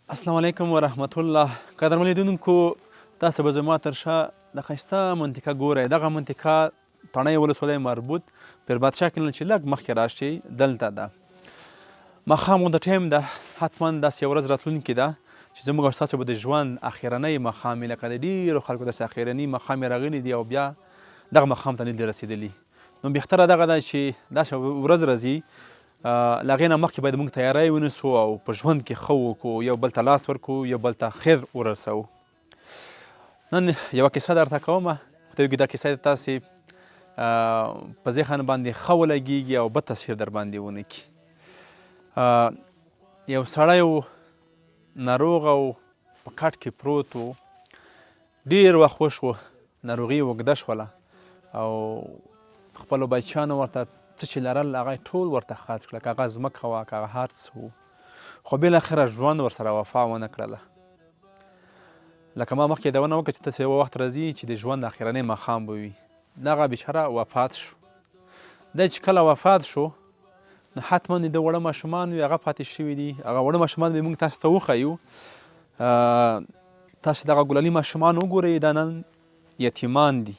السلام علیکم ورحمت الله. قدرمن لیدونکو، تاسو به زما تر شا د ښایسته منطقه ګورئ. دغه منطقه تڼۍ ولسوالۍ مربوط پیربادشاه کلي نه چې لږ مخکې راشئ دلته ده. ماښام د ټایم ده، حتما داسې یوه ورځ راتلونکې ده چې زموږ او ستاسو به د ژوند اخرنی ماښام وي. لکه د ډېرو خلکو داسې اخرني ماښام یې راغلی دی او بیا دغه ماښام ته نه دي رسېدلي. نو بهتره دغه ده چې داسې ورځ راځي له هغې نه مخکې باید موږ تیاری ونیسو او په ژوند کې ښه وکړو، یو بل ته لاس ورکړو، یو بل ته خیر ورسوو. نن یوه کیسه درته کومه، خدای وکړي دا کیسه دې تاسې په ذهن باندې ښه ولګېږي او بد تصویر در باندې ونه کړي. یو سړی و، ناروغ او په کټ کې پروت و، ډېر وخت وشو، ناروغي یې اوږده شوله او خپلو بچیانو ورته څه چې لرل هغه یې ټول ورته خرڅ کړه، که هغه ځمکه وه که هغه هر څه و، خو بالاخره ژوند ورسره وفا ونه کړله. لکه ما مخکې یادونه وکړه چې داسې یو وخت راځي چې د ژوند اخرنی ماښام به وي. دغه بیچاره وفات شو. دی چې کله وفات شو نو حتما د ده وړه ماشومان وي، هغه پاتې شوي دي. هغه وړه ماشومان به موږ تاسو ته وښیو. تاسې دغه ګلالي ماشومان وګورئ، دا نن یتیمان دي.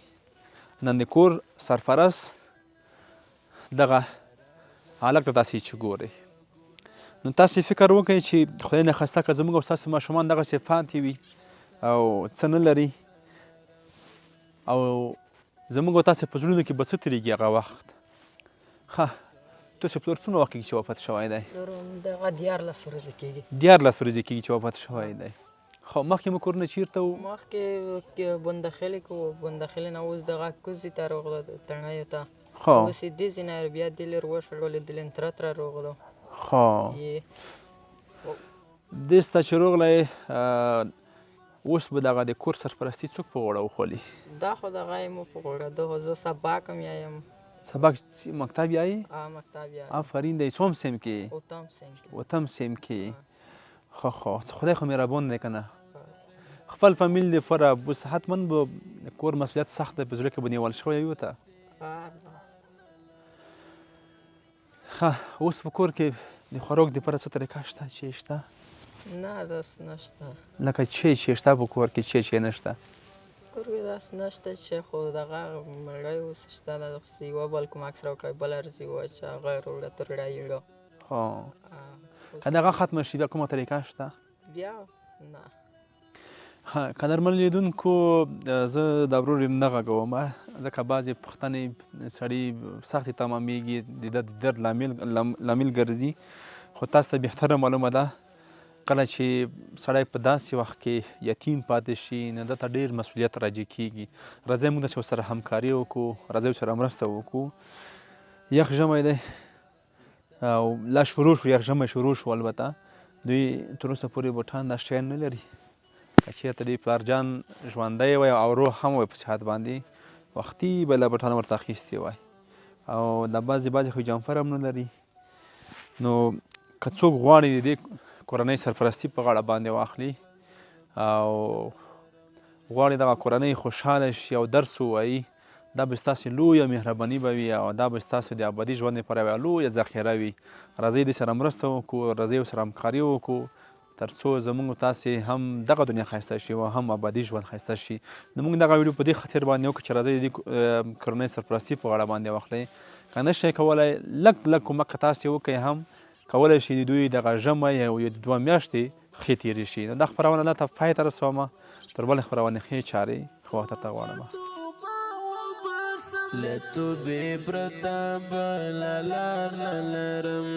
نن د کور سرپرست دغه هلک ته تاسې چې ګورئ. نو تاسې فکر وکړئ چې خدای نخواسته که زموږ او ستاسو ماشومان دغسې پاتې وي او څه نه لري او زموږ او تاسې په زړونو کې به څه تېرېږي هغه وخت. ښه، تاسو پلور څومره وخت کېږي چې وفات شوی دی؟ دغه 14 ورځې کېږي. 14 ورځې کېږي چې وفات شوی دی. خو مخکې مو کورونه چېرته وو؟ مخکې بندخیلې کې وو، بندخیلې نه اوس دغه کوزې ته راغلو، تڼیو ته. خو اوس یې دې ځای نه بیا دې لر وشړلو، دې لن ترت را راغلو. خو دې سته چې روغلی اوس به دغه د کور سرپرستي څوک په غوړه وخولي؟ دا خو دغه یې مو په غوړه، ده خو زه سباک هم یایم. سبق مکتب یایې؟ مکتب یم. آفرین دی. څوم سیم کې؟ اوتم سیم کې. اوتم سیم کې. خو خدای خو مهربان دی که نه؟ خپل فامیل دی فره اوس حتما به کور مسئولیت سخت دی، په زړه کې به نیول شوی وي ورته. ښه، اوس په کور کې د خوراک دپاره څه طریقه شته، چې شته؟ نه داسې نشته. لکه چې شته په کور کې، چې نشته؟ کور کې داسې نشته چې خو دغه مړی اوس شته، دغسې یوه بل کوم عکس راوکړی، بل ارزي وه چې هغه راوړه ترړی یړو. که دغه ختمه شي بیا کومه طریقه شته؟ بیا نه. قدرمن لیدونکو، زه دا ورور یم نه غږوم ځکه بعضې پوښتنې سړي سختې تمامېږي، د ده د درد لامل ګرځي. خو تاسو ته بهتره معلومه ده کله چې سړی په داسې وخت کې یتیم پاتې شي نو ده ته ډېر مسؤلیت راجع کېږي. راځئ موږ داسې ورسره همکاري وکړو، راځئ ورسره مرسته وکړو. یخ ژمی دی او لا شروع شو، یخ ژمی شروع شو. البته دوی تر اوسه پورې بوټان دا شیان نه لري. که چېرته دوی پلارجان ژوندی وی او روح هم وی په صحت باندې، وختي به له بوټان ورته اخیستي وای. او دا بعضې خو جمپر هم نه لري. نو که څوک غواړي د دې کورنۍ سرپرستي په غاړه باندې واخلي او غواړي دغه کورنۍ خوشحاله شي او درس ووایي، دا به ستاسې لویه مهرباني به وي او دا به ستاسو د ابدي ژوند لپاره یوه لویه ذخیره وي. راځئ دې سره مرسته وکړو، راځئ ورسره همکاري وکړو تر څو زموږ تاسې هم دغه دنیا ښایسته شي او هم ابدي ژوند ښایسته شي. نو موږ دغه ویډیو په دې خاطر باندې وکړو چې راځئ د دې کورنۍ سرپرستي په غاړه باندې واخلئ. که نه شئ کولی لږ کومک که تاسې وکئ هم کولی شي د دوی دغه ژمی او یا 2 میاشتې ښې تېرې شي. نو دا خپرونه دلته پای ته رسومه، تر بلې خپرونې ښې چارې ښه وخت درته غواړم. له توبې پرته بله لار نه لرم.